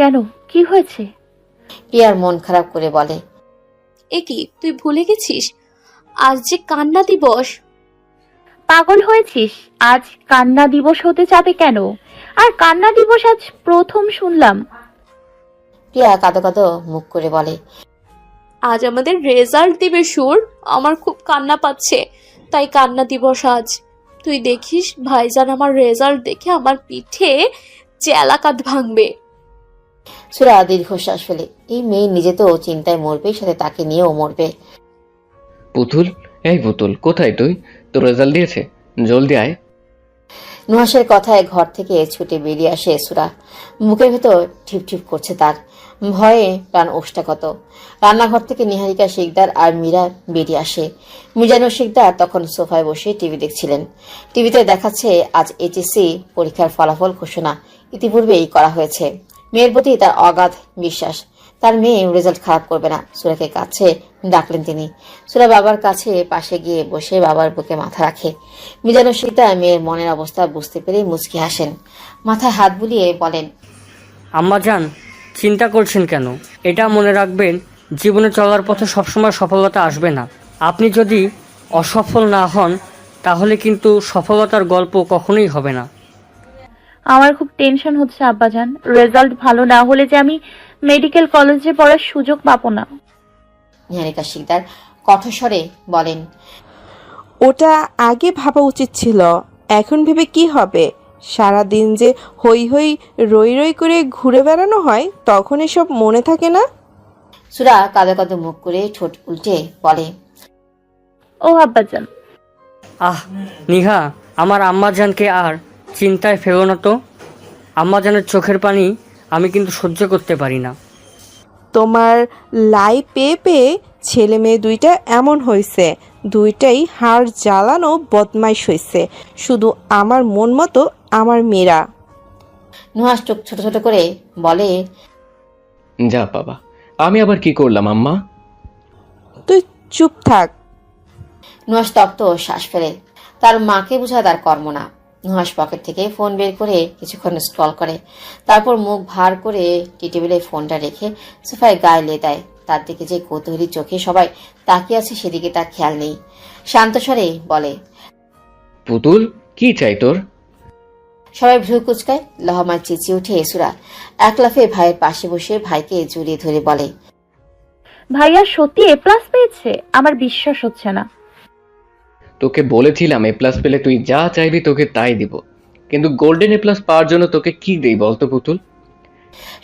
কেন, কি হয়েছে? প্রিয়ার মন খারাপ করে বলে, এ কি, তুই ভুলে গেছিস আজ যে কান্না দিবস? পাগল হয়েছিস? আজ কান্না দিবস হতে যাবে কেন? আর কান্না দিবস আজ প্রথম শুনলাম। প্রিয়া কাঁদো কাঁদো মুখ করে বলে, আজ আমাদের রেজাল্ট দিবে সুর, আমার খুব কান্না পাচ্ছে, তাই কান্না দিবস আজ। তুই দেখিস ভাইজান আমার রেজাল্ট দেখে আমার পিঠে চেলাকাত ভাঙবে। সুরা দীর্ঘশ্বাস ফেলে। এই মেয়ে নিজে তো চিন্তায় মরবে, সাথে তাকে নিয়েও মরবে। পুতুল, এই পুতুল, কোথায় তুই? তোর রেজাল্ট দিয়েছে, জলদি আয়। নুহাসের কথায় ঘর থেকে ছুটে বেরিয়ে আসে সুরা। বুকের ভেতর ঠিপ ঠিপ করছে তার, ভয়ে প্রাণ ওষ্ঠাগত। রান্নাঘর থেকে নিহারিকা শিকদার আর মীরা বেরিয়ে আসে। মিজানুর শিকদার তখন সোফায় বসে টিভি দেখছিলেন। টিভিতে দেখাচ্ছে আজ এইচএসসি পরীক্ষার ফলাফল ঘোষণা ইতিপূর্বেই করা হয়েছে। মেয়ের প্রতি তার অগাধ বিশ্বাস, তার মেয়ে রেজাল্ট খারাপ করবে না। সুরাকে কাছে ডাকলেন তিনি। সুরা বাবার কাছে পাশে গিয়ে বসে বাবার বুকে মাথা রাখে। মিজানুর শিকদার মেয়ের মনের অবস্থা বুঝতে পেরে মুচকি হাসেন, মাথায় হাত বুলিয়ে বলেন, আম্মাজান, চিন্তা করছেন কেন? এটা মনে রাখবেন, জীবনে চলার পথে সবসময় সফলতা আসবে না। আপনি যদি অসফল না হন তাহলে কিন্তু সফলতার গল্প কখনোই হবে না। আমার খুব টেনশন হচ্ছে আব্বাজান, রেজাল্ট ভালো না হলে যে আমি মেডিকেল কলেজে পড়ার সুযোগ পাবো না। নিহারিকা শিকদার কঠোর স্বরে বলেন, ওটা আগে ভাবা উচিত ছিল, এখন ভেবে কি হবে? সারাদিন যে হই হই রই রই করে ঘুরে বেড়ানো হয়, তখন এসব মনে থাকে না। সুরা কাঁদো কাঁদো মুখ করে ঠোঁট উল্টে বলে, ও আব্বাজান। আহ নিহা, আমার আম্মাজানকে আর চিন্তায় ফেলো না তো। আম্মাজানের চোখের পানি আমি কিন্তু সহ্য করতে পারি না। তোমার লাই পেয়ে পেয়ে ছেলে মেয়ে দুইটা এমন হয়েছে, দুইটাই হাড় জ্বালানো বদমাইশ হয়েছে। শুধু আমার মন মতো আমার মেয়েরা। নুহাস চোখ ছোট ছোট করে বলে, যা বাবা, আমি আবার কি করলাম আম্মা? তুই চুপ থাক। নুহাস তপ্ত শ্বাস ফেলে। তার মাকে বোঝা তার কর্ম না। নুহাস পকেট থেকে ফোন বের করে কিছুক্ষণ স্ক্রল করে, তারপর মুখ ভার করে টি টেবিলে ফোনটা রেখে সোফায় গায়ে লে দেয়। তার দিকে যে কৌতূহলী চোখে সবাই তাকিয়ে আছে সেদিকে তার খেয়াল নেই। শান্ত স্বরে বলে, পুতুল, কি চাই তোর? সবাই ভ্রু কুচকায়। লহমায় চেঁচিয়ে উঠে সুরা এক লাফে ভাইয়ের পাশে বসে ভাইকে জড়িয়ে ধরে বলে, ভাইয়া সত্যি এ প্লাস পেয়েছে? আমার বিশ্বাস হচ্ছে না। তোকে বলেছিলাম এ প্লাস পেলে তুই যা চাইবি তোকে তাই দিব, কিন্তু গোল্ডেন এ প্লাস পাওয়ার জন্য তোকে কি দেই বলতো পুতুল?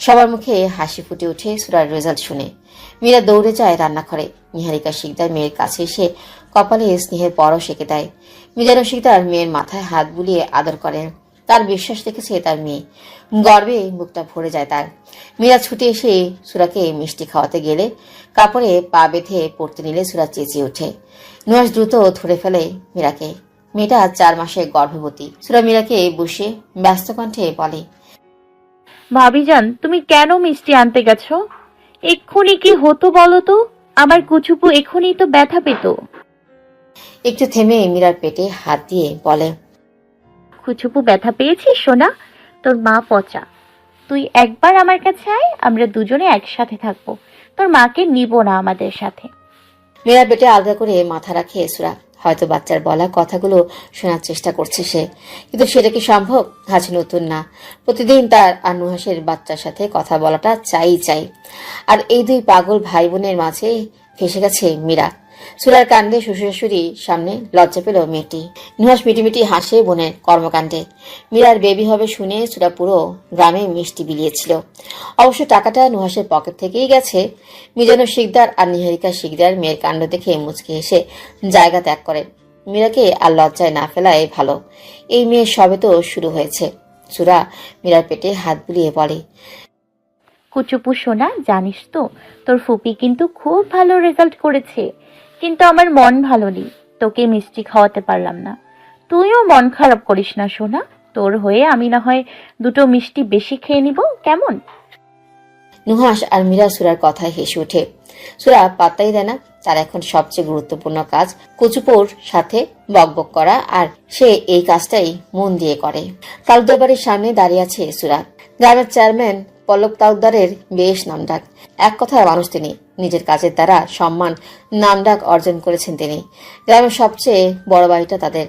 সবার মুখে হাসি ফুটে ওঠে সুরার রেজাল্ট শুনে। মীরা দৌড়ে যায় রান্নাঘরে। নিহারিকা শিকদার মেয়ের কাছে এসে কপালে স্নেহের পরশ এঁকে দেয়। মিজানুর শিকদার মেয়ের মাথায় হাত বুলিয়ে আদর করেন। তার বিশ্বাস দেখেছে তার মেয়ে, গর্বে বুকটা ভরে যায় তার। মীরা ছুটে এসে সুরাকে মিষ্টি খাওয়াতে গেলে কাপড়ে পা বেঁধে পড়তে নিলে সুরা চেঁচিয়ে ওঠে। নুহাস দ্রুত ধরে ফেলে মীরাকে। মেয়েটা 4 মাসের গর্ভবতী। সুরা মীরাকে বসে ব্যস্ত কণ্ঠে বলে, ভাবিজান, তুমি কেন মিষ্টি আনতে গেছো? এক্ষুনি কি হতো বলো তো? আমার কুচুপু এক্ষুনি তো ব্যথা পেত। একটু থেমে মীরার পেটে হাত দিয়ে বলে, কুচুপু ব্যথা পেয়েছিস সোনা? তোর মা পচা। তুই একবার আমার কাছে আয়, আমরা দুজনে একসাথে থাকবো। তোর মাকে নিব না আমাদের সাথে। মীরার পেটে আলগা করে মাথা রাখে সুরা। হয়তো বাচ্চার বলা কথাগুলো শোনার চেষ্টা করছে সে, কিন্তু সেটা কি সম্ভব? আজ নতুন না, প্রতিদিন তার আর নুহাসের বাচ্চার সাথে কথা বলাটা চাই। আর এই দুই পাগল ভাই বোনের মাঝে ফেসে গেছে মীরা। সুরার কাণ্ডে শ্বশুর শাশুড়ির সামনে লজ্জা পেল মেয়েটি। নুহাস মিটিমিটি হাসে বোনের কর্মকাণ্ডে। মীরার বেবি হবে শুনে সুরা পুরো গ্রামে মিষ্টি বিলিয়েছিল। অবশ্য টাকাটা নুহাসের পকেট থেকেই গেছে। মিজানুর শিকদার আর নিহারিকা শিকদার মেয়ের কাণ্ড দেখে মুচকি হেসে জায়গা ত্যাগ করে। মীরাকে আর লজ্জায় না ফেলায় ভালো। এই মেয়ে সবে তো শুরু হয়েছে। সুরা মীরার পেটে হাত বুলিয়ে বলে, কুচুপু সোনা, জানিস তো তোর ফুপি কিন্তু খুব ভালো রেজাল্ট করেছে, কিন্তু আমার মন ভালো নেই, তোকে মিষ্টি খাওয়াতে পারলাম না। তুইও মন খারাপ করিস না সোনা, তোর হয়ে আমি না হয় 2টো মিষ্টি বেশি খেয়ে নিব, কেমন? নুহাস আর মীরা সুরার কথায় হেসে ওঠে। সুরা পাত্তাই দেয় না। তার এখন সবচেয়ে গুরুত্বপূর্ণ কাজ কুচুপোর সাথে বকবক করা, আর সে এই কাজটাই মন দিয়ে করে। কালুদের বাড়ির সামনে দাঁড়িয়ে আছে সুরা। গ্রামের চেয়ারম্যান পল্লব তালুকদারের বেশ নামডাক। এক কথায় মানুষ তিনি। নিজের কাজের দ্বারা সম্মান নামডাক অর্জন করেছেন তিনি। গ্রামের সবচেয়ে বড় বাড়িটা তাদের।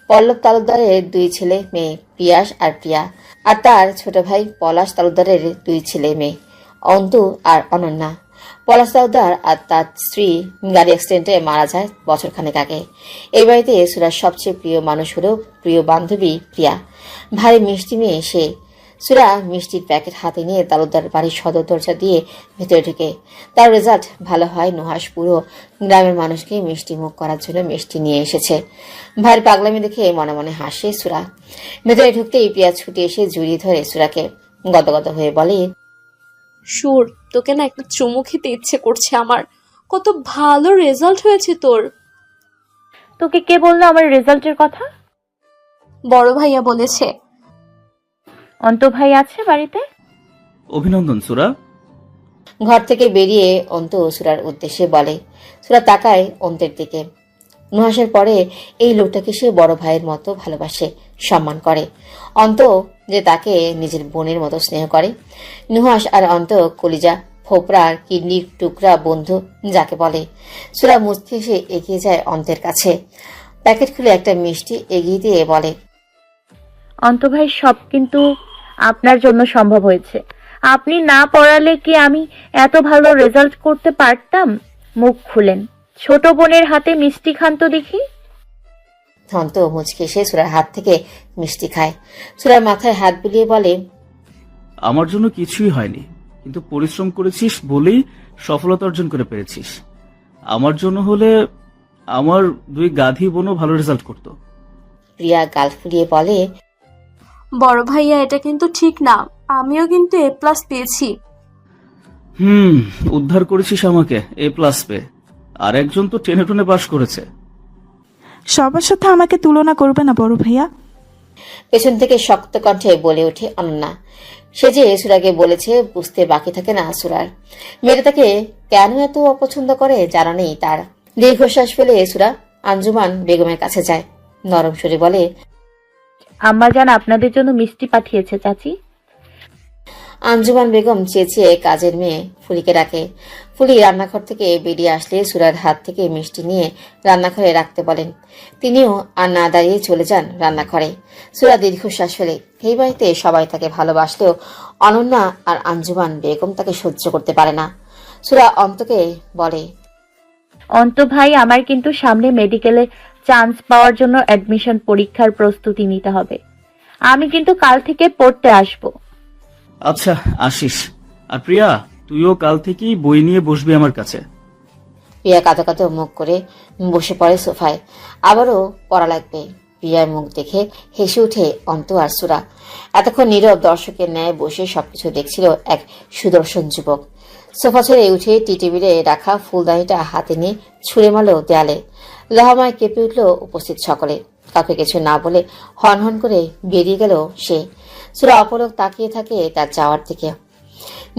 পল্লব তালুকদারের 2 ছেলে মেয়ে, পিয়াস আর প্রিয়া, আর তার ছোট ভাই পলাশ তালুকদারের 2 ছেলে মেয়ে, অন্তু আর অনন্যা। পলাশ তালুকদার আর তার স্ত্রী গাড়ি অ্যাক্সিডেন্টে মারা যায় বছরখানেক আগে। এই বাড়িতে সুরার সবচেয়ে প্রিয় মানুষ হলো প্রিয় বান্ধবী প্রিয়া। ভারী মিষ্টি মেয়ে সে। সুরা মিষ্টির প্যাকেট হাতে নিয়ে তালুকদার বাড়ির সদর দরজা দিয়ে ভেতরে ঢুকে। তার রেজাল্ট ভালো হয়। নুহাস পুরো গ্রামের মানুষকে মিষ্টি মুখ করার জন্য মিষ্টি নিয়ে এসেছে। ভারী পাগলামি দেখে মনে মনে হাসে সুরা। ভেতরে ঢুকতেই প্রিয়া ছুটে এসে জড়িয়ে ধরে সুরাকে। গদগদ হয়ে বলে, সুর, তোকে না একটা চুমু খেতে ইচ্ছে করছে আমার। কত ভালো রেজাল্ট হয়েছে তোর। তোকে কে বললো আমার রেজাল্টের কথা? বড় ভাইয়া বলেছে। অন্ত ভাই আছে বাড়িতে? অভিনন্দন সুরা। ঘর থেকে বেরিয়ে অন্ত সুরার উদ্দেশ্যে বলে। সুরা তাকায় অন্তের দিকে। নুহাসের পরে এই লোকটাকে সে বড় ভাইয়ের মতো ভালোবাসে, সম্মান করে। অন্ত যে তাকে নিজের বোনের মতো স্নেহ করে। নুহাস আর অন্ত কলিজা, ফোপড়া, কিডনির টুকরা বন্ধু যাকে বলে। সুরা মুচকি এসে এগিয়ে যায় অন্তের কাছে। প্যাকেট খুলে একটা মিষ্টি এগিয়ে দিয়ে বলে, অন্ত ভাই, সব কিন্তু আপনার জন্য সম্ভব হয়েছে। আপনি না পড়ালে কি আমি এত ভালো রেজাল্ট করতে পারতাম? মুখ খুলেন, ছোট বোনের হাতে মিষ্টি খান তো দেখি। অন্ত মুচকি এসে সুরার হাত থেকে মিষ্টি খায়। সুরার মাথায় হাত বুলিয়ে বলে, আমার জন্য কিছুই হয়নি, কিন্তু পরিশ্রম করেছিস বলেই সফলতা অর্জন করে পেরেছিস। আমার জন্য হলে আমার 2 গাধি বোনও ভালো রেজাল্ট করতো। প্রিয়া গাল ফুলিয়ে বলে, বড় ভাইয়া, এটা কিন্তু ঠিক না। আমিও কিন্তু A+ পেয়েছি। উদ্ধার করেছিস আমাকে A+ পে। আর একজন তো টেনে টুনে পাশ করেছে। সবার সাথে আমাকে তুলনা করবে না বড় ভাইয়া। পেছন থেকে শক্ত কণ্ঠে বলে ওঠে অনন্যা। সে যে সুরাকে বলেছে বুঝতে বাকি থাকে না সুরার। মেয়েটা তাকে কেন এত অপছন্দ করে জানা নেই তার। দীর্ঘশ্বাস ফেলে সুরা আঞ্জুমান বেগমের কাছে যায়। নরম সুরে বলে, আম্মা জান আপনাদের জন্য মিষ্টি পাঠিয়েছে চাচি। আঞ্জুমান বেগম চেঁচিয়ে কাজের মেয়ে ফুলিকে ডাকে। ফুলি রান্নাঘর থেকে বেরিয়ে আসলে সুরার হাত থেকে মিষ্টি নিয়ে রান্নাঘরে রাখতে বলেন। তিনিও আর না দাঁড়িয়ে চলে যান রান্নাঘরে। সুরা দীর্ঘশ্বাস ফেলে। এই বাড়িতে সবাই তাকে ভালোবাসলেও অনন্যা আর আঞ্জুমান বেগম তাকে সহ্য করতে পারে না। সুরা অন্তকে বলে, অন্ত ভাই, আমার কিন্তু সামনে মেডিকেলে চান্স পাওয়ার জন্য অ্যাডমিশন পরীক্ষার প্রস্তুতি নিতে হবে। আমি কিন্তু কাল থেকে পড়তে আসবো। আচ্ছা, আসিস। আর প্রিয়া, তুইও কাল থেকেই বই নিয়ে বসবি আমার কাছে। প্রিয়া কাঁদো কাঁদো মুখ করে বসে পড়ে সোফায়। আবারও পড়া লাগবে। প্রিয়ার মুখ দেখে হেসে উঠে অন্ত আর সুরা। এতক্ষণ নীরব দর্শকের ন্যায় বসে সবকিছু দেখছিল এক সুদর্শন যুবক। সোফা ছেড়ে উঠে টি টেবিলে রাখা ফুলদানিটা হাতে নিয়ে ছুঁড়ে মারল দেয়ালে। লহামায় কেঁপে উঠল উপস্থিত সকলে। কাউকে কিছু না বলে হনহন করে বেরিয়ে গেল সে। সুরা অপলক তাকিয়ে থাকে তার যাওয়ার দিকে।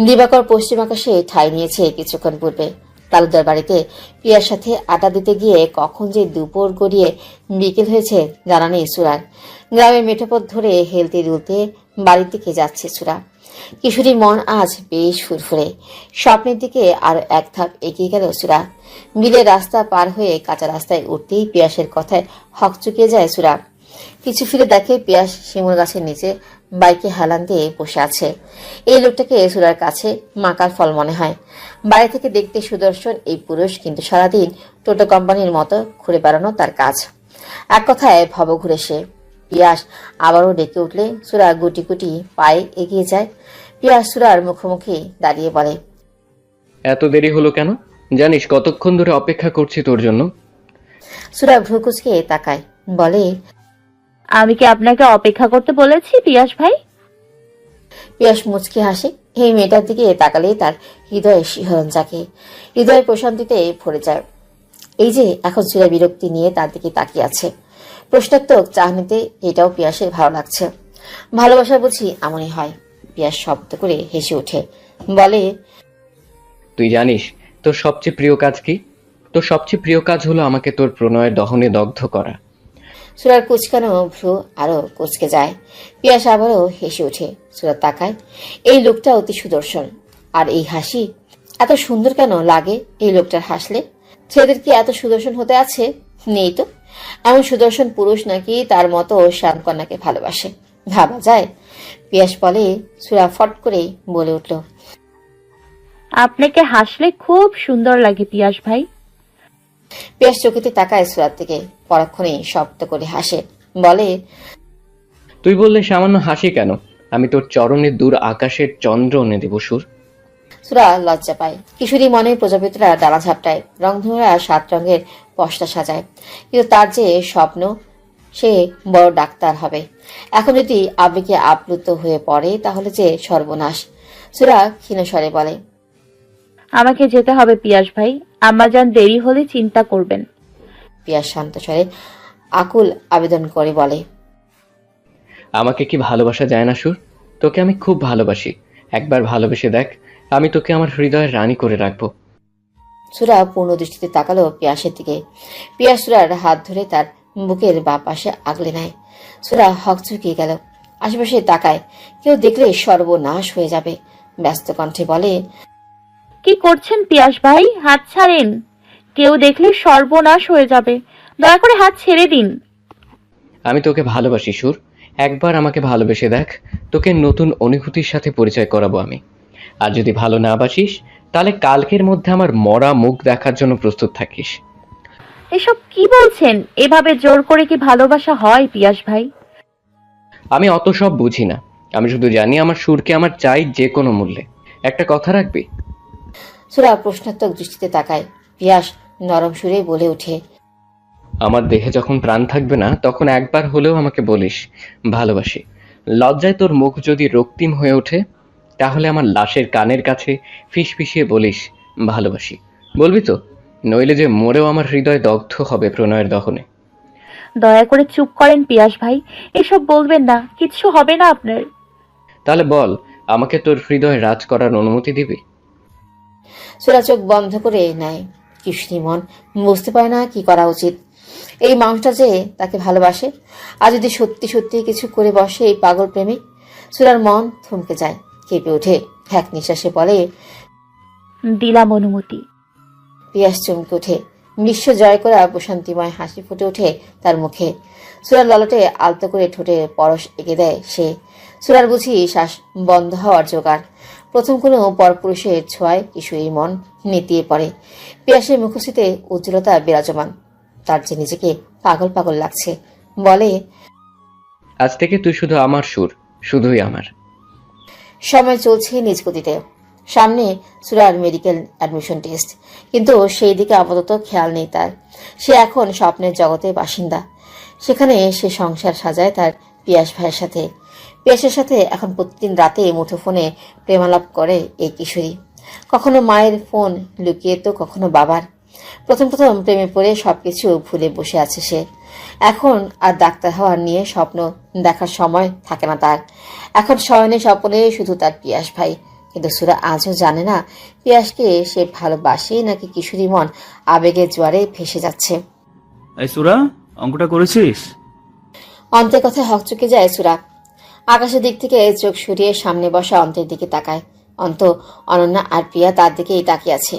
দিবাকর পশ্চিম আকাশে ঠাঁই নিয়েছে কিছুক্ষণ পূর্বে। তালুকদার বাড়িতে প্রিয়ার সাথে আটা দিতে গিয়ে কখন যে দুপুর গড়িয়ে বিকেল হয়েছে জানা নেই সুরার। গ্রামের মেঠোপথ ধরে হেলতে দুলতে বাড়ির দিকে যাচ্ছে সুরা। কিশোরীর মন আজ বেশ ফুরফুরে। স্বপ্নের দিকে আরো এক ধাপ এগিয়ে গেল সুরা। বিলের রাস্তা পার হয়ে কাঁচা রাস্তায় উঠতেই পিয়াসের কথায় হক চুকিয়ে যায় সুরা। পিছু ফিরে দেখে পিয়াস শিমুল গাছের নিচে বাইকে হেলান দিয়ে বসে আছে। এই লোকটাকে সুরার কাছে মাকার ফল মনে হয়। বাড়ি থেকে দেখতে সুদর্শন এই পুরুষ, কিন্তু সারাদিন টোটো কোম্পানির মতো ঘুরে বেড়ানো তার কাজ। এক কথায় ভব ঘুরে সে। পিয়াস আবারও ডেকে উঠলে সুরা গুটি গুটি পায়ে এগিয়ে যায়। পিয়াস সুরার মুখোমুখি দাঁড়িয়ে বলে, এত দেরি হলো কেন? জানিস কতক্ষণ ধরে অপেক্ষা করছি তোর জন্য। সুরা ভ্রুকুচকে তাকায়, বলে, আমি কি আপনাকে অপেক্ষা করতে বলেছি পিয়াস ভাই? পিয়াস মুচকি হাসে। এই মেয়েটার দিকে তাকালেই তার হৃদয়ে শিহরণ জাগে। হৃদয়ের প্রশান্তিতে ভরে যায়। এই যে এখন সুরা বিরক্তি নিয়ে তার দিকে তাকিয়ে আছে। প্রশ্নাত্মক চাহনিতে এটাও পিয়াসের ভালো লাগছে। ভালোবাসা বুঝি এমনই হয়। পিয়াস শব্দ করে হেসে ওঠে, বলে, তুই জানিস তোর সবচেয়ে প্রিয় কাজ কি? তোর সবচেয়ে প্রিয় কাজ হলো আমাকে তোর প্রণয়ের দহনে দগ্ধ করা। সুরার কুচকানো ভ্রু আরো কুচকে যায়। পিয়াস আবারও হেসে ওঠে। সুরা তাকায়, এই লোকটা অতি সুদর্শন। আর এই হাসি এত সুন্দর কেন লাগে এই লোকটার হাসলে? ছেলেদের কি এত সুদর্শন হতে আছে? নেই তো। এমন সুদর্শন পুরুষ নাকি তার মতো শ্যামকন্যাকে ভালোবাসে, ভাবা যায়? পিয়াস বলে। সুরা ফট করেই বলে উঠল, আপনাকে হাসলে খুব সুন্দর লাগে পিয়াস ভাই। পিয়াস চোখেতে তাকায় সুরার দিকে, পরক্ষণেই শব্দ করে হাসে, বলে, তুই বললে সামান্য হাসি কেন? আমি তোর চরণে দূর আকাশের চন্দ্র এনে দেব সুর। সুরা লজ্জা পায়। কিশোরী মনে প্রজাপতিরা ডানা ঝাপটায়, রংধনুরা 7 রঙের পশলা সাজায়, কিন্তু তার যে স্বপ্ন সে বড় ডাক্তার হবে। এখন যদি আবেগে আপ্লুত হয়ে পড়ে তাহলে যে সর্বনাশ। সুরা ক্ষীণস্বরে বলে, আমাকে যেতে হবে পিয়াস ভাই, আম্মাজান দেরি হলে চিন্তা করবেন। পিয়াস শান্ত স্বরে আকুল আবেদন করে বলে, আমাকে কি ভালোবাসা যায় না সুর? তোকে আমি খুব ভালোবাসি। একবার ভালোবেসে দেখ, আমি তোকে আমার হৃদয়ের রানী করে রাখবো। সুরা পূর্ণ দৃষ্টিতে তাকালো পিয়াসের দিকে। পিয়াস সুরার হাত ধরে তার বুকের বাঁ পাশে আগলে নেয়। সুরা হকচকিয়ে গেল, আশেপাশে তাকায়, কেউ দেখলে সর্বনাশ হয়ে যাবে। ব্যস্ত কণ্ঠে বলে, কি করছেন পিয়াস ভাই? হাত ছাড়েন, কেউ দেখলে সর্বনাশ হয়ে যাবে। দয়া করে হাত ছেড়ে দিন। আমি তোকে ভালোবাসি সুর। একবার আমাকে ভালোবেসে দেখ, তোকে নতুন অনুভূতির সাথে পরিচয় করাবো আমি। আর যদি ভালো না বাসিস তাহলে কালকের মধ্যে আমার মরা মুখ দেখার জন্য প্রস্তুত থাকিস। এসব কি বলছেন? এভাবে জোর করে কি ভালোবাসা হয় পিয়াস ভাই? আমি অত সব বুঝি না। আমি শুধু জানি আমার সুরকে আমার চাই যে কোনো মূল্যে। একটা কথা রাখবি? সুরা প্রশ্নাত্মক দৃষ্টিতে তাকায়। পিয়াস নরম সুরে বলে ওঠে, আমার দেহে যখন প্রাণ থাকবে না তখন একবার হলেও আমাকে বলিস ভালোবাসি। লজ্জায় তোর মুখ যদি রক্তিম হয়ে ওঠে তাহলে আমার লাশের কানের কাছে ফিসফিসিয়ে বলিস ভালোবাসি। বলবি তো? নইলে যে মরেও আমার হৃদয় দগ্ধ হবে প্রণয়ের দহনে। দয়া করে চুপ করেন পিয়াস ভাই, এসব বলবেন না, কিচ্ছু হবে না আপনার। তাহলে বল, আমাকে তোর হৃদয় রাজ করার অনুমতি দিবি? সুরা চোখ বন্ধ করে নেয়। কিশোরী মন বুঝতে পারে না কি করা উচিত। এই মানুষটা যে তাকে ভালোবাসে, আর যদি সত্যি সত্যি কিছু করে বসে এই পাগল প্রেমিক। সুরার মন থমকে যায়, কেঁপে ওঠে, এক নিঃশ্বাসে বলে, দিলাম অনুমতি। পিয়াস চমকে ওঠে। বিশ্ব জয় করা প্রশান্তিময় হাসি ফুটে ওঠে তার মুখে। সুরার ললাটে আলতো করে ঠোঁটে পরশ এঁকে দেয় সে। সুরার বুঝি শ্বাস বন্ধ হওয়ার জোগাড়। প্রথম কোনো পরপুরুষের ছোঁয়ায় কিশোরীর মন নেতিয়ে পড়ে। পিয়াসের মুখশ্রীতে উজ্জ্বলতা বিরাজমান। তার যে নিজেকে পাগল পাগল লাগছে। বলে, আজ থেকে তুই শুধু আমার সুর, শুধুই আমার। সময় চলছে নিজ গতিতে। সামনে সুরার মেডিকেল অ্যাডমিশন টেস্ট, কিন্তু সেই দিকে আপাতত খেয়াল নেই তার। সে এখন স্বপ্নের জগতে বাসিন্দা। সেখানে সে সংসার সাজায় তার পিয়াস ভাইয়ের সাথে। পিয়াসের সাথে এখন প্রতিদিন রাতে মুঠোফোনে প্রেমালাপ করে এই কিশোরী। কখনো মায়ের ফোন লুকিয়ে তো কখনো বাবার। প্রথম প্রথম প্রেমে পড়ে সবকিছু ভুলে বসে আছে সে। এখন আর ডাক্তার হওয়ার নিয়ে স্বপ্ন দেখার সময় থাকে না তার। এখন শয়নে স্বপ্নে শুধু তার পিয়াস ভাই। কিন্তু সুরা আজও জানে না পিয়াসকে সে ভালোবাসে নাকি কিশোরী মন আবেগের জোয়ারে ভেসে যাচ্ছে। এই সুরা, অঙ্কটা করেছিস? অন্তের কথায় হকচকে যায় সুরা। আকাশের দিক থেকে চোখ সরিয়ে সামনে বসা অন্তের দিকে তাকায়। অন্ত, অনন্যা আর প্রিয়া তার দিকেই তাকিয়ে আছে।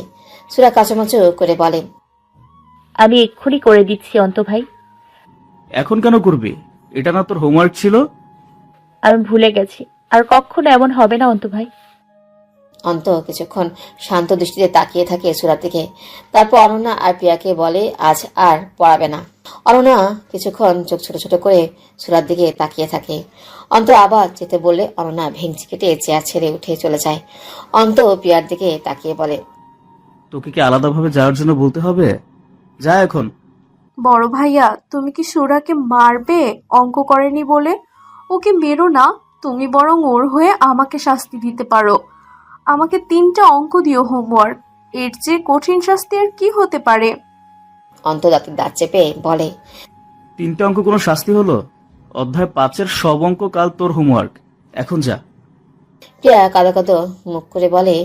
সুরা কাচুমাচু করে বলে, আমি এক্ষুনি করে দিচ্ছি অন্ত ভাই। এখন কেন করবি? এটা না তোর হোমওয়ার্ক ছিল? আমি ভুলে গেছি, আর কখনো এমন হবে না অন্ত ভাই। অন্ত কিছুক্ষণ শান্ত দৃষ্টিতে তাকিয়ে থাকে সুরার দিকে। তারপর অনন্যা আর প্রিয়াকে বলে আজ আর পড়াবে না। অনন্যা কিছুক্ষণ চোখ ছোট ছোট করে সুরার দিকে তাকিয়ে থাকে। অন্ত আবার যেতে বললে অনন্যা ভেঙচি কেটে চেয়ার ছেড়ে উঠে চলে যায়। অন্ত প্রিয়ার দিকে তাকিয়ে বলে, তোকে কি আলাদাভাবে যাওয়ার জন্য বলতে হবে? যা এখন। বড় ভাইয়া, তুমি কি সুরাকে মারবে অঙ্ক করেনি বলে? ওকে মেরো না, তুমি বরং ওর হয়ে আমাকে শাস্তি দিতে পারো। আমাকে 3টা অঙ্ক দিও হোমওয়ার্ক। এর চেয়ে কঠিন শাস্তি আর কি হতে পারে? অন্ত দাঁতের দাঁত চেপে বলে, 3টা অঙ্ক কোনো শাস্তি হলো? অধ্যায় 5-এর সব অঙ্ক কাল তোর হোমওয়ার্ক। এখন যা। প্রিয়া কাঁদো কাঁদো মুখ করে বলে,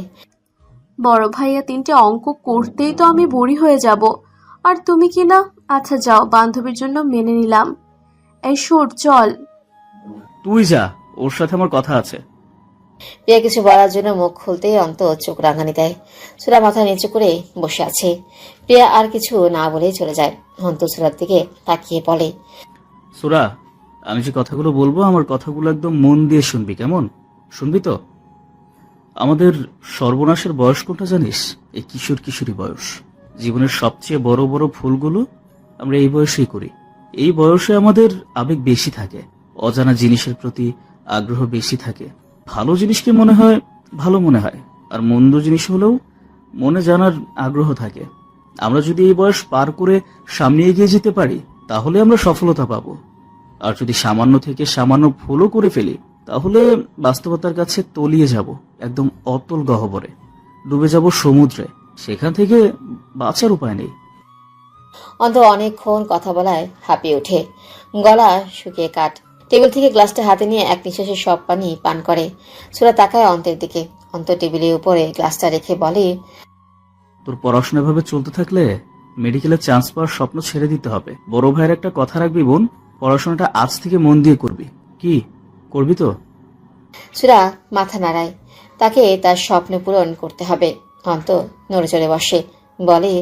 বড় ভাইয়া 3টে অঙ্ক করতেই তো আমি বুড়ি হয়ে যাব, আর তুমি কি না? আচ্ছা যাও, বান্ধবীর জন্য মেনে নিলাম। এই সুর চল। তুই যা, ওর সাথে আমার কথা আছে। প্রিয়া কিছু বলার জন্য মুখ খুলতেই অন্ত চোখ রাঙানি দেয়। সুরা মাথা নিচু করে বসে আছে। প্রিয়া আর কিছু না বলেই চলে যায়। অন্ত সুরার দিকে তাকিয়ে বলে, সুরা, আমি যে কথাগুলো বলবো আমার কথাগুলো একদম মন দিয়ে শুনবি, কেমন? শুনবি তো? আমাদের সর্বনাশের বয়স কোনটা জানিস? এই কিশোর কিশোরী বয়স। জীবনের সবচেয়ে বড় বড় ভুলগুলো আমরা এই বয়সেই করি। এই বয়সে আমাদের আবেগ বেশি থাকে, অজানা জিনিসের প্রতি আগ্রহ বেশি থাকে। ভালো জিনিসকে মনে হয় ভালো মনে হয়, আর মন্দ জিনিস হলেও মনে জানার আগ্রহ থাকে। আমরা যদি এই বয়স পার করে সামনে এগিয়ে যেতে পারি তাহলে আমরা সফলতা পাবো। আর যদি সামান্য থেকে সামান্য ভুলও করে ফেলি তাহলে বাস্তবতার কাছে তলিয়ে যাব, একদম অতল গহ্বরে ডুবে যাব সমুদ্রে। সেখান থেকে বাঁচার উপায় নেই। অন্ত অনেকক্ষণ কথা বলায় হাঁপিয়ে ওঠে, গলা শুকিয়ে কাট। টেবিল থেকে গ্লাসটা হাতে নিয়ে এক নিঃশ্বাসে সব পানি পান করে। সুরা তাকায় অন্তের দিকে। অন্ত টেবিলের উপরে গ্লাসটা রেখে বলে, তোর পড়াশোনা ভাবে চলতে থাকলে মেডিকেলে চান্স পাওয়ার স্বপ্ন ছেড়ে দিতে হবে। বড় ভাইয়ের একটা কথা রাখবি বোন, পড়াশোনাটা আজ থেকে মন দিয়ে করবি। কি করবি তো? সুরা মাথা নাড়ায়। তাকে তার স্বপ্ন পূরণ করতে হবে। অন্ত নড়ে চড়ে বসে, বলে,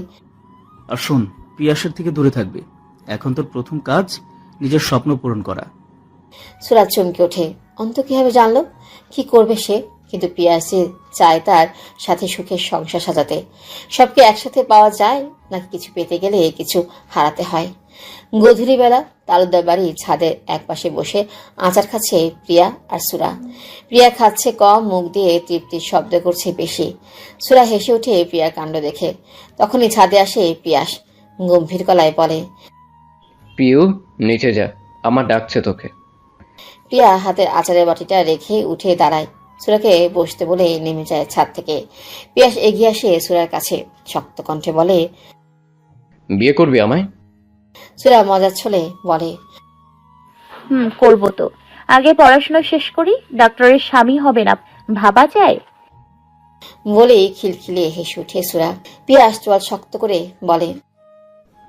আর শোন, পিয়াসের থেকে দূরে থাকবি। এখন তোর প্রথম কাজ নিজের স্বপ্ন পূরণ করা। সুরা চমকে ওঠে। অন্ত কিভাবে জানলো? কি করবে সে? কিন্তু পিয়াসে চায় তার সাথে সুখের সংসার সাজাতে। সবকে একসাথে পাওয়া যায় নাকি কিছু পেতে গেলে কিছু হারাতে হয়? গধূলি বেলা তালুকদার বাড়ির ছাদের এক পাশে বসে আচার খাচ্ছে প্রিয়া আর সুরা। প্রিয়া খাচ্ছে কম, মুখ দিয়ে তৃপ্তির শব্দ করছে বেশি। সুরা হেসে ওঠে প্রিয়ার কাণ্ড দেখে। তখনই ছাদে আসে পিয়াস, গম্ভীর গলায় বলে, পিউ, নিচে যা, আমার ডাকছে তোকে। প্রিয়া হাতের আচারের বাটিটা রেখে উঠে দাঁড়ায়। সুরাকে বসতে বলে নেমে যায় ছাদ থেকে। পিয়াস এগিয়ে আসে সুরার কাছে, শক্ত কণ্ঠে বলে, বিয়ে করবি আমায়? সুরা মজার ছলে বলে, করবো তো। আগে পড়াশোনা শেষ করি, ডাক্তারের স্বামী হবে না ভাবা যায়? বলেই খিলখিলিয়ে হেসে উঠে সুরা। পিয়াস চোয়াল শক্ত করে বলে,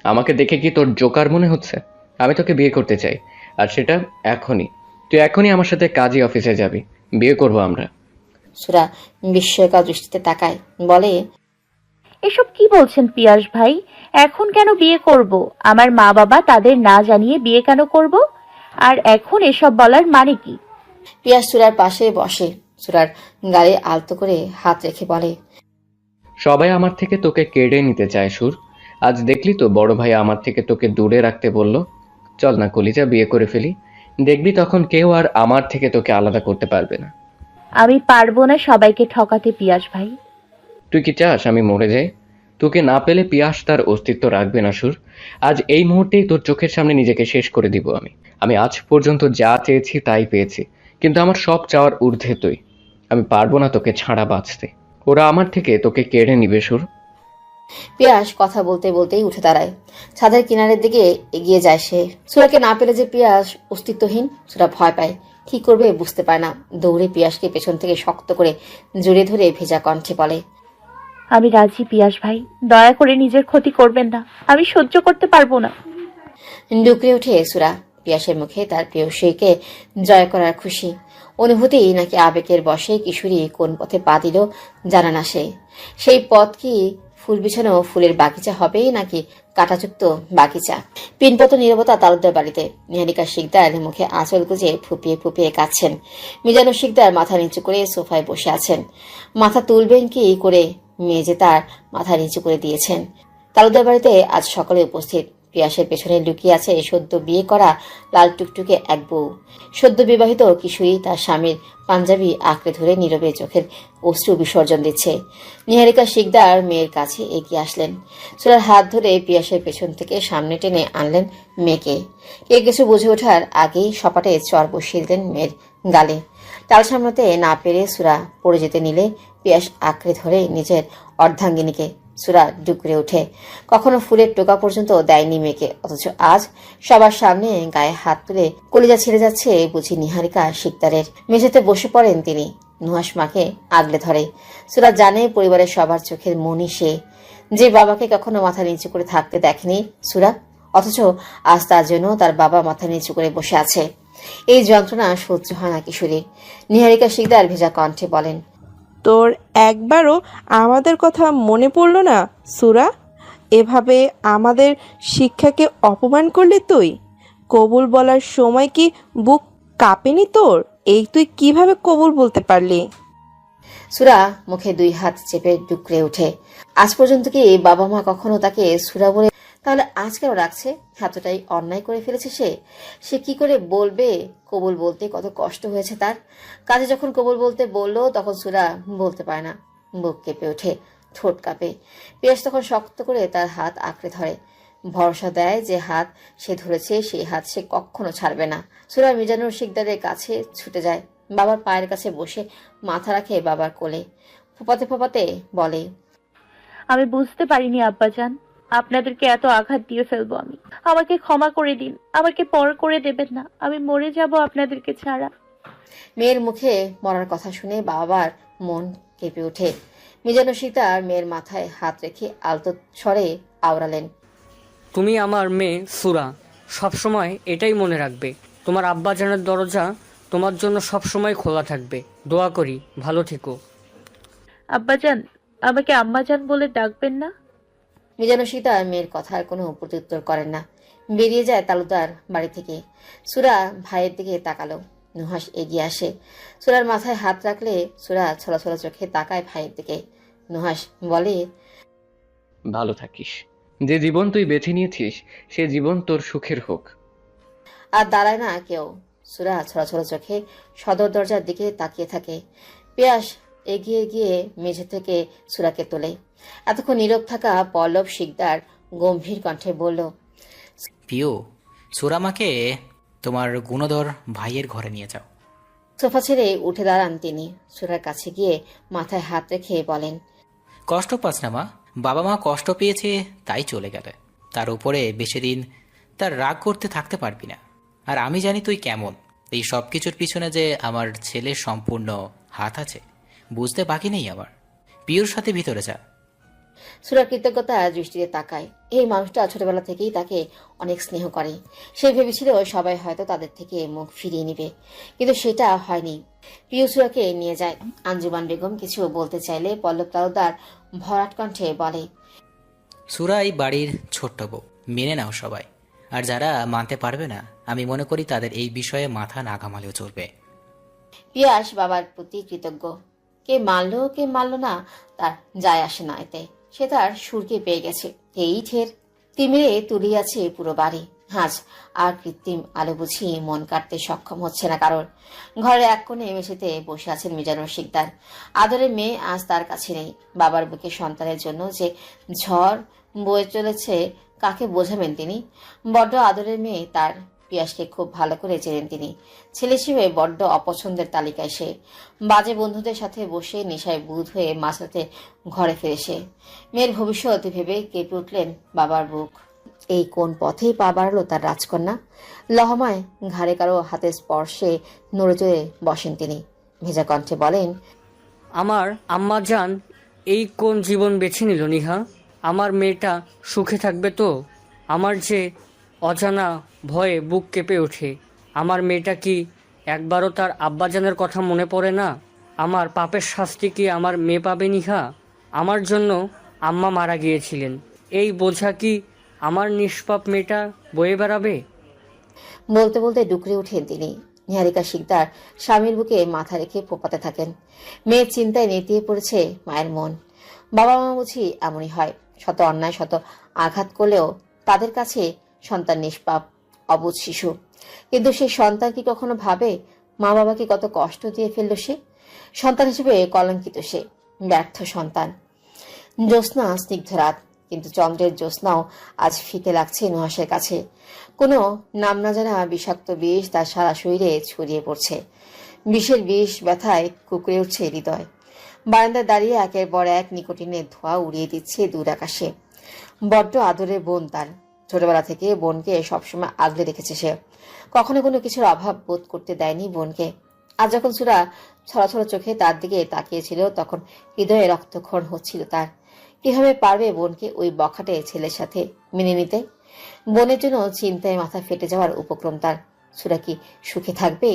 আমাকে দেখে কি তোর জোকার মনে হচ্ছে? আমি তোকে বিয়ে করতে চাই, আর সেটা এখনই। তুই এখনই আমার সাথে কাজী অফিসে যাবি, বিয়ে করব আমরা। সুরা বিস্ময়কর দৃষ্টিতে তাকায়, বলে, এসব কি বলছেন পিয়াস ভাই? এখন কেন বিয়ে করব? আমার মা বাবা তাদের না জানিয়ে বিয়ে কেন করব? আর এখন এসব বলার মানে কি? পিয়াস সুরার পাশে বসে, সুরার গালে আলতো করে হাত রেখে বলে, সবাই আমার থেকে তোকে কেড়ে নিতে চায় সুর। আজ দেখলি তো বড় ভাই আমার থেকে তোকে দূরে রাখতে বলল। চল না কলিজা, বিয়ে করে ফেলি। দেখবি তখন কেউ আর আমার থেকে তোকে আলাদা করতে পারবে না। আমি পারবো না সবাইকে ঠকাতে পিয়াস ভাই। তুই কি চাস আমি মরে যাই? তোকে না পেলে পিয়াস তার অস্তিত্ব রাখবে না সুর। আজ এই মুহূর্তেই তোর চোখের সামনে নিজেকে শেষ করে দিব আমি আজ পর্যন্ত যা চেয়েছি তাই পেয়েছি, কিন্তু আমার সব চাওয়ার ঊর্ধ্বে তুই। আমি পারবো না তোকে ছাড়া বাঁচতে। ওরা আমার থেকে তোকে কেড়ে নিবে সুর। পিয়াস কথা বলতে বলতেই উঠে দাঁড়ায়। ছাদের কিনারের দিকে এগিয়ে যায় সে। সুরাকে না পেলে যে পিয়াস অস্তিত্বহীন, সুরা ভয় পায়। কি করবে বুঝতে পারে না। দৌড়ে পিয়াসকে পেছন থেকে শক্ত করে জড়িয়ে ধরে ভেজা কণ্ঠে বলে, আমি রাজি পিয়াস ভাই, দয়া করে নিজের ক্ষতি করবেন না, আমি সহ্য করতে পারবো না। ডুকরে ওঠে সুরা। পিয়াসের মুখে তার প্রেয়সীকে জয় করার খুশি অনুভূতি নাকি আবেগের বশে কিশোরী কোন পথে পা দিল জানা না সে। সেই পথ কি ফুল বিছানো ফুলের বাগিচা হবে নাকি কাঁটাযুক্ত বাগিচা? পিনপত নীরবতা তালুকদার বাড়িতে। নিহারিকা শিকদার মুখে আঁচল গুজে ফুপিয়ে ফুপিয়ে কাঁদছেন। মিজানুর শিকদার মাথা নিচু করে সোফায় বসে আছেন। মাথা তুলবেন কি করে মেজে তার মাথা নিচু করে দিয়েছেন। তালুকদার বাড়িতে আজ সকালে উপস্থিত। পিয়াসের পেছনে লুকিয়ে আছে সদ্য বিয়ে করা লাল টুকটুকে এক বউ। সদ্য বিবাহিত কিশোরী তার স্বামীর পাঞ্জাবি আঁকড়ে ধরে নীরবে চোখের অশ্রু বিসর্জন দিচ্ছে। নিহারিকা শিকদার মেয়ের কাছে এগিয়ে আসলেন। সুরার হাত ধরে পিয়াসের পেছন থেকে সামনে টেনে আনলেন মেয়েকে। কে কিছু বুঝে ওঠার আগেই সপাটে চর বসিয়ে দিলেন মেয়ের গালে। টাল সামলাতে না পেরে সুরা পড়ে যেতে নিলে পিয়াস আঁকড়ে ধরে নিজের অর্ধাঙ্গিনীকে। সুরা ডুকরে ওঠে। কখনো ফুলের টোকা পর্যন্ত দেয়নি মেয়েকে, অথচ আজ সবার সামনে গায়ে হাত তুলে কলিজা ছিঁড়ে যাচ্ছে বুঝি নিহারিকা শিকদারের। মেঝেতে বসে পড়েন তিনি। নুহাস মাকে আগলে ধরে। সুরা জানে পরিবারের সবার চোখের মনি সে, যে বাবাকে কখনো মাথা নিচু করে থাকতে দেখেনি সুরা, অথচ আজ তার জন্য তার বাবা মাথা নিচু করে বসে আছে। এই যন্ত্রণা সহ্য হয় না কিশোরীর। নিহারিকা শিকদার ভেজা কণ্ঠে বলেন, তোর একবারও আমাদের কথা মনে পড়ল না সুরা? এভাবে আমাদের শিক্ষাকে অপমান করলি তুই। কবুল বলার সময় কি বুক কাঁপেনি তোর? এই তুই কিভাবে কবুল বলতে পারলি? সুরা মুখে 2 হাত চেপে ডুকরে ওঠে। আজ পর্যন্ত কি বাবা মা কখনো তাকে সুরা বলে? তাহলে আজ কেন রাখছে? এতটাই অন্যায় করে ফেলেছে সে কি করে বলবে? কবুল বলতে কত কষ্ট হয়েছে তার। কাজে যখন কবুল বলতে বললো তখন সুরা বলতে পারে না, বুক কেঁপে ওঠে, ঠোঁট কাঁপে। পিয়াস তখন শক্ত করে তার হাত আঁকড়ে ধরে, ভরসা দেয় যে হাত সে ধরেছে সেই হাত সে কখনো ছাড়বে না। সুরা মিজানুর শিকদারের কাছে ছুটে যায়, বাবার পায়ের কাছে বসে মাথা রাখে বাবার কোলে, ফোপাতে ফোপাতে বলে, আমি বুঝতে পারিনি আব্বাজান, আপনাদেরকে এত আঘাত দিয়ে ফেলবো আমি। আমাকে ক্ষমা করে দিন, আমাকে পর করে দেবেন না। আমি মরে যাব আপনাদেরকে ছাড়া। মেয়ের মুখে মরার কথা শুনে বাবার মন কেঁপে ওঠে। মিজানুর শিকদার মেয়ের মাথায় হাত রেখে আলতো স্বরে আওড়ালেন, তুমি আমার মেয়ে সুরা, সবসময় এটাই মনে রাখবে। তোমার আব্বাজানের দরজা তোমার জন্য সবসময় খোলা থাকবে। দোয়া করি ভালো থেকো। আব্বাজান, আমাকে আম্মাজান বলে ডাকবেন না? মিজানুর শিকদার মেয়ের কথার কোনো প্রত্যুত্তর করেন না, বেরিয়ে যায় তালুকদার বাড়ি থেকে। সুরা ভাইয়ের দিকে তাকালো। নুহাস এগিয়ে আসে, সুরার মাথায় হাত রাখলে সুরা ছলাছলা চোখে তাকায় ভাইয়ের দিকে। নুহাস বলে, ভালো থাকিস। যে জীবন তুই বেছে নিয়েছিস সে জীবন তোর সুখের হোক। আর দাঁড়ায় না কেউ। সুরা ছলাছলা চোখে সদর দরজার দিকে তাকিয়ে থাকে। পিয়াস এগিয়ে গিয়ে মেঝে থেকে সুরাকে তোলে। এতক্ষণ নীরব থাকা পল্লব শিকদার গম্ভীর কণ্ঠে বলল, প্রিয়, সুরামাকে তোমার গুণধর ভাইয়ের ঘরে নিয়ে যাও। সোফা ছেড়ে উঠে দাঁড়ান তিনি। সুরার কাছে গিয়ে মাথায় হাত রেখে বলেন, কষ্ট পাস না মা, বাবা মা কষ্ট পেয়েছে তাই চলে গেলে। তার উপরে বেশি দিন তার রাগ করতে থাকতে পারবি না। আর আমি জানি তুই কেমন। এই সব কিছুর পিছনে যে আমার ছেলের সম্পূর্ণ হাত আছে বুঝতে বাকি নেই আমার। প্রিয়র সাথে ভিতরে যা। সুরা কৃতজ্ঞতা দৃষ্টিতে তাকায়। এই মানুষটা ছোটবেলা থেকেই তাকে অনেক স্নেহ করে। সে ভেবেছিল সবাই হয়তো তাদের থেকে মুখ ফিরিয়ে নিবে, কিন্তু সেটা হয়নি। প্রিয় সুরাকে নিয়ে যায়। আঞ্জুমান বেগম কিছু বলতে চাইলে পল্লব তালুকদার ভরাট কণ্ঠে বলে, সুরা এই বাড়ির ছোট্ট বউ, মেনে নাও সবাই। আর যারা মানতে পারবে না আমি মনে করি তাদের এই বিষয়ে মাথা না ঘামালেও চলবে। পিয়াস বাবার প্রতি কৃতজ্ঞ। কে মানলো না তার যায় আসে না এতে। সে তার সুরকে পেয়ে গেছে, এই ঠের। তিমিরে তুলিয়াছে পুরো বাড়ি। আজ আর কৃত্রিম আলো বুঝি মন কাটতে সক্ষম হচ্ছে না কারোর। ঘরের এক কোণে মেঝেতে বসে আছেন মিজানুর শিকদার। আদরের মেয়ে আজ তার কাছে নেই। বাবার বুকে সন্তানের জন্য যে ঝড় বয়ে চলেছে কাকে বোঝাবেন তিনি? বড্ড আদরের মেয়ে তার। পিয়াসকে খুব ভালো করে চেনেন তিনি। ছেলে হিসেবে বড্ড অপছন্দের তালিকায় সে। বাজে বন্ধুদের সাথে বসে নেশায় বুঁদ হয়ে মাঝরাতে ঘরে ফিরে সে। মেয়ের ভবিষ্যৎ ভেবে কেঁপে উঠলেন বাবার বুক। এই কোন পথে পা বাড়ালো তার রাজকন্যা? লহমায় ঘাড়ে কারো হাতের স্পর্শে নড়ে চড়ে বসেন তিনি। ভেজা কণ্ঠে বলেন, আমার আম্মাজান এই কোন জীবন বেছে নিল নিহা? আমার মেয়েটা সুখে থাকবে তো? আমার যে অজানা ভয়ে বুক কেঁপে ওঠে। আমার মেয়েটা কি একবারও তার আব্বাজানের কথা মনে পড়ে না? আমার পাপের শাস্তি কি আমার মেয়ে পাবে নিহা? আমার জন্য আম্মা মারা গিয়েছিলেন, এই বোঝা কি আমার নিষ্পাপ মেয়েটা বয়ে বেড়াবে? বলতে বলতে ডুকরে উঠেন তিনি। নিহারিকা শিকদার স্বামীর বুকে মাথা রেখে ফোপাতে থাকেন। মেয়ের চিন্তায় নেতিয়ে পড়েছে মায়ের মন। বাবা মা বুঝি এমনই হয়, শত অন্যায় শত আঘাত করলেও তাদের কাছে সন্তান নিষ্পাপ, অবুঝ শিশু। কিন্তু সেই সন্তান কি কখনো ভাবে মা বাবাকে কত কষ্ট দিয়ে ফেললো সে? সন্তান হিসেবে কলঙ্কিত সে, ব্যর্থ সন্তান। জ্যোৎস্না স্নিগ্ধ রাত, কিন্তু চন্দ্রের জ্যোৎস্নাও আজ ফিকে লাগছে নুহাসের কাছে। কোনো নাম না জানা বিষাক্ত বিষ তার সারা শরীরে ছড়িয়ে পড়ছে। বিষের বিষ ব্যথায় কুকড়ে উঠছে হৃদয়। বারান্দায় দাঁড়িয়ে একের পর এক নিকোটিনের ধোঁয়া উড়িয়ে দিচ্ছে দূর আকাশে। বড্ড আদরের বোন তার। ছোটবেলা থেকে বোনকে সবসময় আগলে রেখেছে সে, কখনো কোনো কিছুর অভাব বোধ করতে দেয়নি বোনকে। আজ যখন সুরা ছড়াছড়া চোখে তার দিকে তাকিয়েছিল তখন হৃদয়ে রক্তক্ষরণ হচ্ছিল তার। কিভাবে পারবে বোনকে ওই বখাটে ছেলের সাথে মেনে নিতে? বোনের জন্য চিন্তায় মাথা ফেটে যাওয়ার উপক্রম তার। সুরা কি সুখে থাকবে?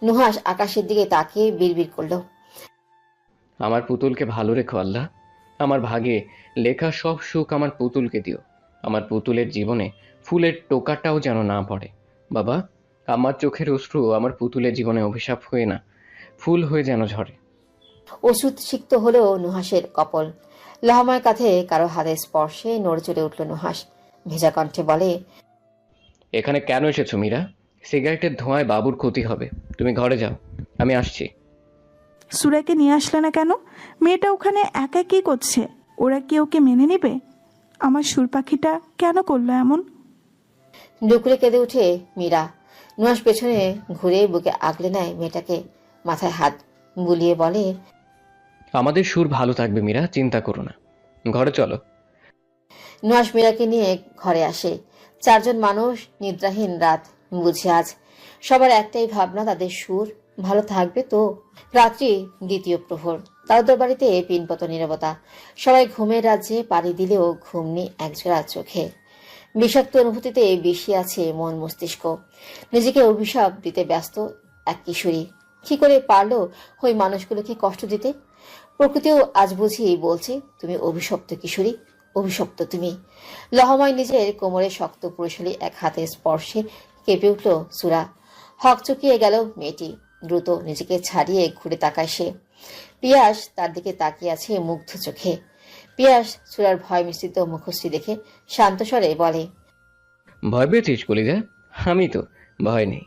নুহাস আকাশের দিকে তাকিয়ে বিড়বিড় করলো, আমার পুতুলকে ভালো রেখো আল্লাহ। আমার ভাগে লেখা সব সুখ আমার পুতুলকে দিও। আমার পুতুলের জীবনে ফুলের টোকাটাও যেন না পড়ে। বাবা, আমার চোখের অশ্রু আমার পুতুলের জীবনে অভিশাপ হয়ে না, ফুল হয়ে যেন ঝরে। ওষুধ সিক্ত হলো নুহাসের কপল। লহময় কাঁধে কারো হাতের স্পর্শে নড়ে চড়ে উঠল নুহাস। ভেজা কণ্ঠে বলে, এখানে কেন এসেছো মীরা? সিগারেটের ধোঁয়ায় বাবুর ক্ষতি হবে। তুমি ঘরে যাও, আমি আসছি। সুরাকে নিয়ে আসলে না কেন? মেয়েটা ওখানে একা কি করছে? ওরা কি ওকে মেনে নেবে? আমার সুর পাখিটা কেন করলো এমন? ডুকরে কেঁদে উঠে মীরা। নুহাস পেছনে ঘুরে বুকে আগলে নেয় মেয়েটাকে, মাথায় হাত বুলিয়ে বলে, আমাদের সুর ভালো থাকবে মীরা, চিন্তা করো না। ঘরে চলো। নুহাস মীরাকে নিয়ে ঘরে আসে। চারজন মানুষ, নিদ্রাহীন রাত বুঝে আজ। সবার একটাই ভাবনা, তাদের সুর ভালো থাকবে তো। রাত্রি দ্বিতীয় প্রহর। তাদের বাড়িতে পিনপত নীরবতা। সবাই ঘুমের রাজ্যে পাড়ি দিলেও ঘুম নেই একজোড়া চোখে। বিষাক্ত অনুভূতিতে বেশি আছে মন মস্তিষ্ক। নিজেকে অভিশাপ দিতে ব্যস্ত এক কিশোরী। কি করে পারলো ওই মানুষগুলোকে কষ্ট দিতে? প্রকৃতিও আজ বুঝি বলছে, তুমি অভিশপ্ত কিশোরী, অভিশপ্ত তুমি। লহময় নিজের কোমরে শক্ত পুরুষালী এক হাতের স্পর্শে কেঁপে উঠল সুরা। হক চুকিয়ে গেল মেয়েটি। দ্রুত নিজেকে ছাড়িয়ে ঘুরে তাকায় সে। পিয়াস তার দিকে তাকিয়ে আছে মুগ্ধ চোখে। পিয়াস সুরার ভয় মিশ্রিত মুখশ্রী দেখে শান্ত স্বরে বলে, ভয় পেয়েছিস কলিজা? আমি তো ভয় নেই।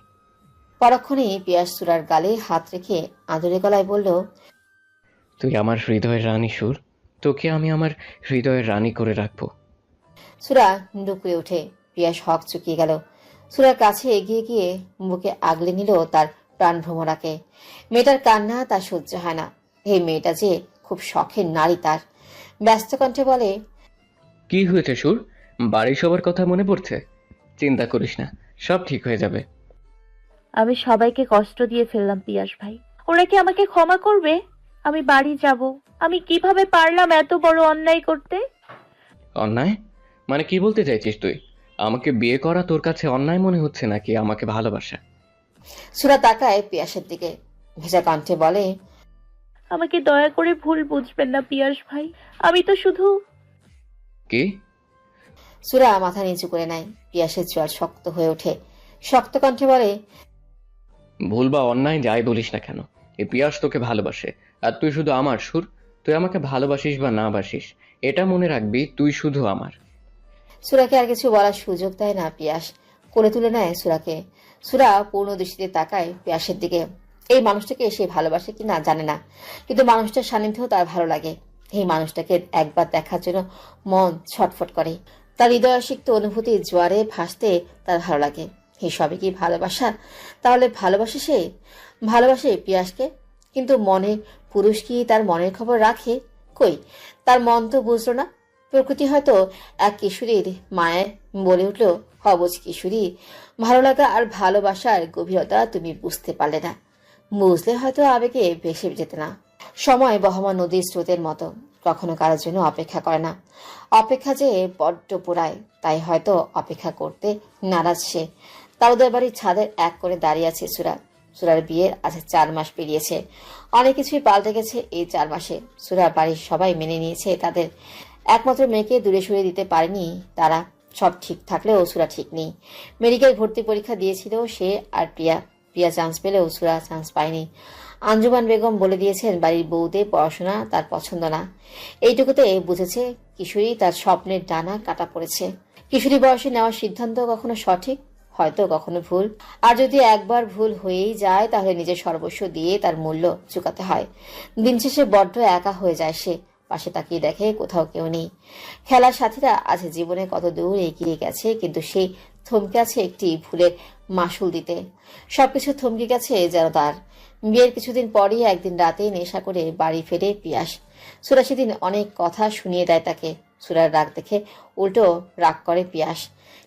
পরক্ষণেই পিয়াস সুরার গালে হাত রেখে আদুরে গলায় বলল, তুই আমার হৃদয়ের রানী সুর, তোকে আমি আমার হৃদয়ের রানী করে রাখবো। সুরা ডুকরে ওঠে। পিয়াস হক চুকিয়ে গেল। সুরার কাছে এগিয়ে গিয়ে বুকে আগলে নিল তার প্রাণ ভ্রমরাকে। মেয়েটার কান্না তার সহ্য হয় না। এই মেয়েটা যে খুব শখের নারী তার। ব্যস্ত কণ্ঠে বলে, কি হয়েছে সুর? বাড়ির সবার কথা মনে পড়ছে? চিন্তা করিস না, সব ঠিক হয়ে যাবে। আমি সবাইকে কষ্ট দিয়ে ফেললাম পিয়াস ভাই। ওরা কি আমাকে ক্ষমা করবে? আমি বাড়ি যাব। আমি কিভাবে পারলাম এত বড় অন্যায় করতে? অন্যায় মানে কি বলতে চাইছিস তুই? আমাকে বিয়ে করা তোর কাছে অন্যায় মনে হচ্ছে নাকি আমাকে ভালোবাসা? সুরা তাকায় পিয়াসের দিকে। ভেজা কণ্ঠে বলে, আমাকে দয়া করে ভুল বুঝবেন না পিয়াস ভাই। আমি তো শুধু... কি? সুরা মাথা নিচু করে নেয়। পিয়াসের চোয়াল শক্ত হয়ে ওঠে। শক্ত কণ্ঠে বলে, ভুল বা অন্যায় যাই বলিস না কেন, এই পিয়াস তোকে ভালোবাসে। আর তুই শুধু আমার সুর। তুই আমাকে ভালোবাসিস বা না বাসিস, এটা মনে রাখবি, তুই শুধু আমার। সুরাকে আর কিছু বলার সুযোগ দেয় না পিয়াস। কোলে তুলে নেয় সুরাকে। সুরা পূর্ণ দৃষ্টিতে তাকায় পিয়াসের দিকে। এই মানুষটাকে সে ভালোবাসে কিনা জানে না, কিন্তু মানুষটার সান্নিধ্যেও তার ভালো লাগে। এই মানুষটাকে একবার দেখার জন্য মন ছটফট করে। তার হৃদয়সিক্ত অনুভূতির জোয়ারে ভাসতে তার ভালো লাগে। এই সবই কি ভালোবাসা? তাহলে ভালোবাসে সে? ভালোবাসে পিয়াসকে, কিন্তু মনে পুরুষ কি তার মনের খবর রাখে? কই, তার মন তো বুঝলো না। প্রকৃতি হয়তো এক কিশোরীর মায়ের বলে উঠল, অবুঝ কিশোরী, ভালো লাগা আর ভালোবাসার গভীরতা তুমি বুঝতে পারলে না। বুঝলে হয়তো আবেগে ভেসে যেতে না। সময় বহমান নদীর স্রোতের মতো, কখনো কারোর জন্য অপেক্ষা করে না। অপেক্ষা যে বড্ড পোড়ায়, তাই হয়তো অপেক্ষা করতে নারাজ সে। তারদের বাড়ির ছাদের এক করে দাঁড়িয়ে আছে সুরা। সুরার বিয়ের আজ 4 মাস পেরিয়েছে। অনেক কিছুই পাল্টে গেছে এই 4 মাসে। সুরার বাড়ির সবাই মেনে নিয়েছে তাদের একমাত্র মেয়েকে দূরে সরিয়ে দিতে পারেনি তারা। সব ঠিক থাকলেও সুরা ঠিক নেই। মেডিকেল ভর্তি পরীক্ষা দিয়েছিল সে আর প্রিয়া। প্রিয়া চান্স পেলেও সুরা চান্স পায়নি। আঞ্জুমান বেগম বলে দিয়েছেন বাড়ির বউদের পড়াশোনা তার পছন্দ না। এইটুকুতে বুঝেছে কিশোরী তার স্বপ্নের ডানা কাটা পড়েছে। কিশোরী বয়সে নেওয়ার সিদ্ধান্ত কখনো সঠিক, হয়তো কখনো ভুল। আর যদি একবার ভুল হয়েই যায়, তাহলে নিজের সর্বস্ব দিয়ে তার মূল্য চুকাতে হয়। দিন শেষে বড্ড একা হয়ে যায় সে। পাশে তাকিয়ে দেখে কোথাও কেউ নেই। খেলার সাথীরা আজ জীবনে কত দূর এগিয়ে গেছে, কিন্তু সে থমকে আছে একটি ভুলের মাসুল দিতে। সবকিছু থমকে গেছে যেন তার। বিয়ের কিছুদিন পরই একদিন রাতে নেশা করে বাড়ি ফেরে পিয়াস। সুরা সেদিন অনেক কথা শুনিয়ে দেয় তাকে। সুরার রাগ দেখে উল্টো রাগ করে পিয়াস।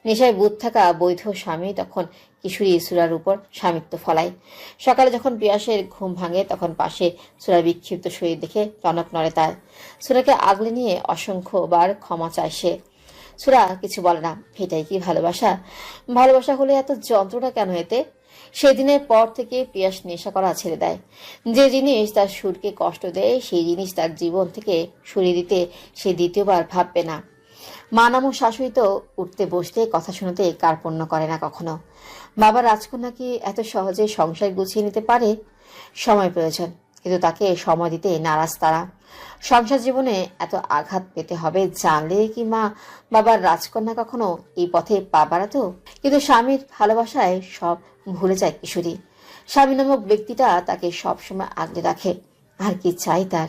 নেশায় বুধ থাকা বৈধ স্বামী তখন কিশোরী সুরার উপর স্বামিত্ব ফলায়। সকালে যখন পিয়াসের ঘুম ভাঙে, তখন পাশে সুরার বিক্ষিপ্ত শরীর দেখে টনক নড়ে তার। সুরাকে আগলে নিয়ে অসংখ্যবার ক্ষমা চায় সে। সুরা কিছু বলে না। এটাই কি ভালোবাসা? ভালোবাসা হলে এত যন্ত্রণা কেন এতে? সেদিনের পর থেকে পিয়াস নেশা করা ছেড়ে দেয়। যে জিনিস তার সুরকে কষ্ট দেয় সেই জিনিস তার জীবন থেকে সরিয়ে দিতে সে দ্বিতীয়বার ভাববে না। মা নামক শাশুড়ি তো উঠতে বসতে কথা শোনাতে কার্পণ্য করে না কখনো। বাবা রাজকন্যা কি এত সহজে সংসার গুছিয়ে নিতে পারে? সময় প্রয়োজন, কিন্তু তাকে সময় দিতে নারাজ তারা। সংসার জীবনে এত আঘাত পেতে হবে জানলে কি মা বাবার রাজকন্যা কখনো এই পথে পা বাড়াতো? কিন্তু স্বামীর ভালোবাসায় সব ভুলে যায় কিশোরী। স্বামী নামক ব্যক্তিটা তাকে সবসময় আগলে রাখে। আর কি চাই তার?